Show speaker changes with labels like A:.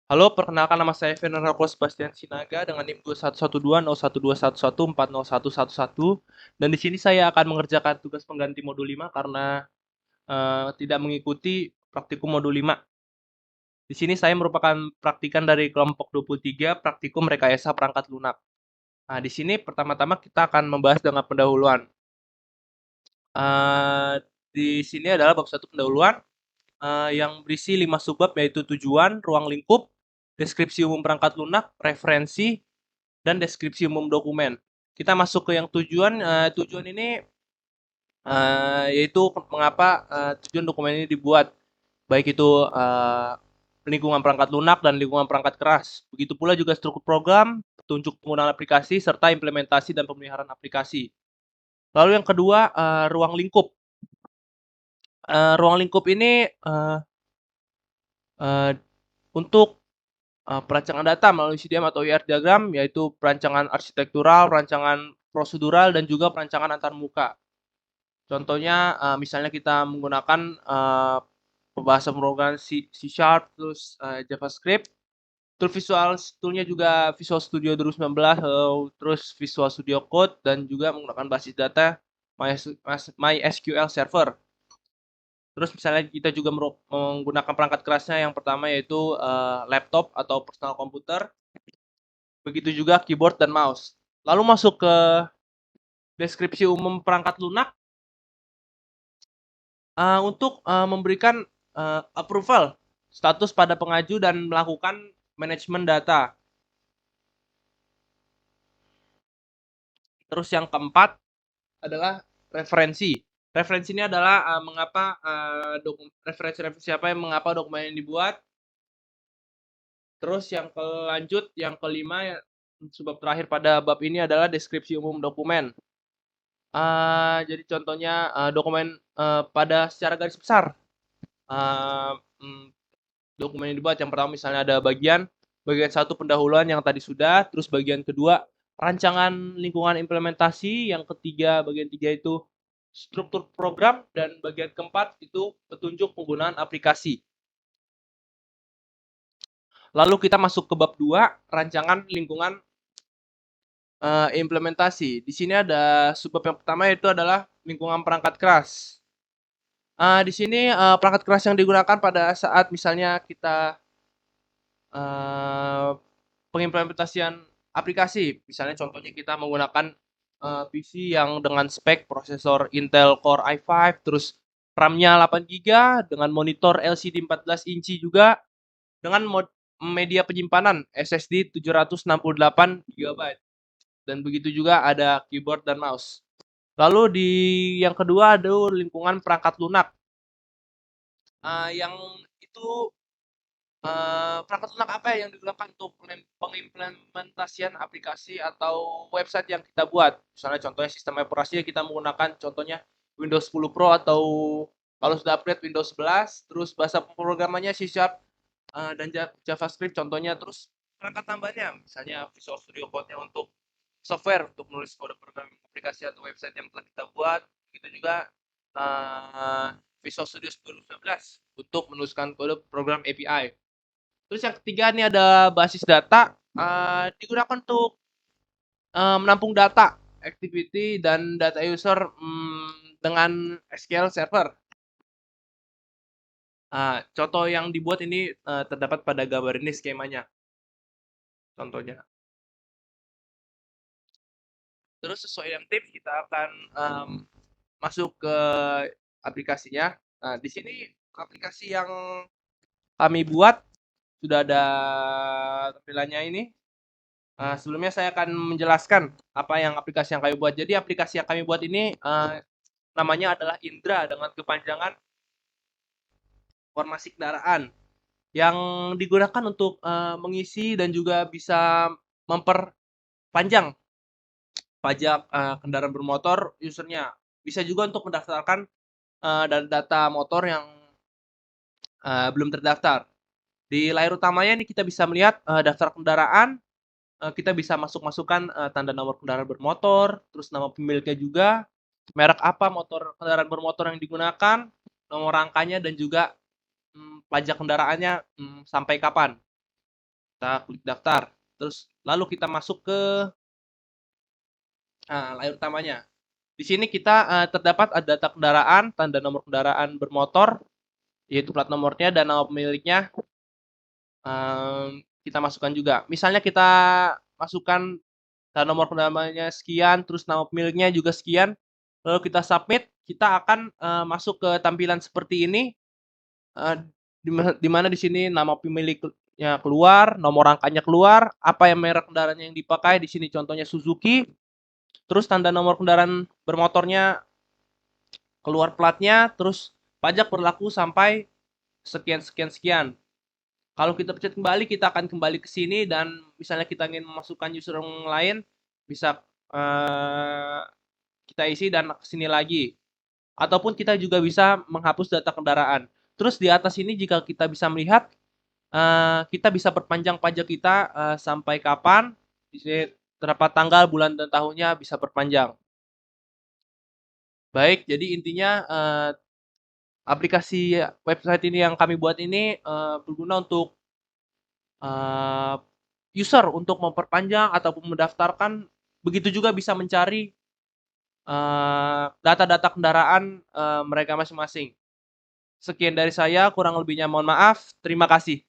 A: Halo, perkenalkan nama saya Fernando Sebastian Sinaga dengan NIM 21120121401111. Dan di sini saya akan mengerjakan tugas pengganti modul 5 karena tidak mengikuti praktikum modul 5. Di sini saya merupakan praktikan dari kelompok 23 praktikum rekayasa perangkat lunak. Nah, di sini pertama-tama kita akan membahas dengan pendahuluan. Eh, di sini adalah bab 1 pendahuluan yang berisi 5 subbab yaitu tujuan, ruang lingkup, deskripsi umum perangkat lunak, referensi, dan deskripsi umum dokumen. Kita masuk ke yang tujuan. Tujuan ini yaitu mengapa tujuan dokumen ini dibuat, baik itu lingkungan perangkat lunak dan lingkungan perangkat keras. Begitu pula juga struktur program, petunjuk penggunaan aplikasi, serta implementasi dan pemeliharaan aplikasi. Lalu yang kedua, ruang lingkup. Ruang lingkup ini uh, untuk perancangan data melalui CDM atau IR diagram, yaitu perancangan arsitektural, perancangan prosedural, dan juga perancangan antarmuka. Contohnya, misalnya kita menggunakan pembahasan pemrograman C Sharp, terus JavaScript, tool visual toolnya juga Visual Studio 2019, terus Visual Studio Code, dan juga menggunakan basis data MySQL Server. Terus misalnya kita juga menggunakan perangkat kerasnya yang pertama yaitu laptop atau personal komputer, begitu juga keyboard dan mouse. Lalu masuk ke deskripsi umum perangkat lunak untuk memberikan approval status pada pengaju dan melakukan manajemen data. Terus yang keempat adalah referensi. Referensi ini adalah mengapa referensi apa yang mengapa dokumen yang dibuat. Terus yang yang kelima, sebab terakhir pada bab ini adalah deskripsi umum dokumen. Jadi contohnya dokumen pada secara garis besar. Uh, Dokumen yang dibuat yang pertama misalnya ada bagian satu pendahuluan yang tadi sudah, terus bagian kedua rancangan lingkungan implementasi, yang ketiga bagian tiga itu struktur program, dan bagian keempat itu petunjuk penggunaan aplikasi. Lalu kita masuk ke bab 2, rancangan lingkungan implementasi. Di sini ada subbab yang pertama yaitu adalah lingkungan perangkat keras. Di sini perangkat keras yang digunakan pada saat misalnya kita pengimplementasian aplikasi. Misalnya contohnya kita menggunakan PC yang dengan spek prosesor Intel Core i5, terus RAM-nya 8 GB dengan monitor LCD 14 inci juga dengan media penyimpanan SSD 768 GB. Dan begitu juga ada keyboard dan mouse. Lalu di yang kedua ada lingkungan perangkat lunak. Yang itu perangkat lunak apa yang digunakan untuk pengimplementasian aplikasi atau website yang kita buat. Misalnya contohnya sistem operasi kita menggunakan contohnya Windows 10 Pro, atau kalau sudah upgrade Windows 11, terus bahasa pemrogramannya C Sharp dan JavaScript contohnya. Terus perangkat tambahnya misalnya Visual Studio Code-nya untuk software untuk menulis kode program aplikasi atau website yang telah kita buat. Begitu juga Visual Studio 2019 untuk menuliskan kode program API. Terus yang ketiga nih ada basis data, digunakan untuk menampung data, activity, dan data user dengan SQL Server. Contoh yang dibuat ini terdapat pada gambar ini skemanya, contohnya. Terus sesuai yang tips kita akan masuk ke aplikasinya. Nah, di sini aplikasi yang kami buat sudah ada tampilannya ini. Sebelumnya saya akan menjelaskan apa yang aplikasi yang kami buat. Jadi aplikasi yang kami buat ini namanya adalah Indra dengan kepanjangan informasi kendaraan, yang digunakan untuk mengisi dan juga bisa memperpanjang pajak kendaraan bermotor usernya. Bisa juga untuk mendaftarkan data motor yang belum terdaftar. Di layar utamanya ini kita bisa melihat daftar kendaraan. Kita bisa masukkan tanda nomor kendaraan bermotor, terus nama pemiliknya juga, merek apa kendaraan bermotor yang digunakan, nomor rangkanya, dan juga pajak kendaraannya sampai kapan. Kita klik daftar. Terus lalu kita masuk ke layar utamanya. Di sini kita terdapat ada data kendaraan, tanda nomor kendaraan bermotor, yaitu plat nomornya dan nama pemiliknya. Kita masukkan juga. Misalnya kita masukkan nomor kendaraannya sekian, terus nama pemiliknya juga sekian, lalu kita submit, kita akan masuk ke tampilan seperti ini, eh, di mana di sini nama pemiliknya keluar, nomor rangkanya keluar, apa yang merek kendaraannya yang dipakai, di sini contohnya Suzuki, terus tanda nomor kendaraan bermotornya keluar platnya, terus pajak berlaku sampai sekian sekian sekian. Kalau kita pencet kembali, kita akan kembali ke sini dan misalnya kita ingin memasukkan user yang lain, bisa kita isi dan ke sini lagi. Ataupun kita juga bisa menghapus data kendaraan. Terus di atas ini jika kita bisa melihat, kita bisa perpanjang pajak kita sampai kapan, di sini terdapat tanggal, bulan, dan tahunnya bisa perpanjang. Baik, jadi intinya aplikasi website ini yang kami buat ini berguna untuk uh, user untuk memperpanjang ataupun mendaftarkan, begitu juga bisa mencari data-data kendaraan mereka masing-masing. Sekian dari saya, kurang lebihnya mohon maaf. Terima kasih.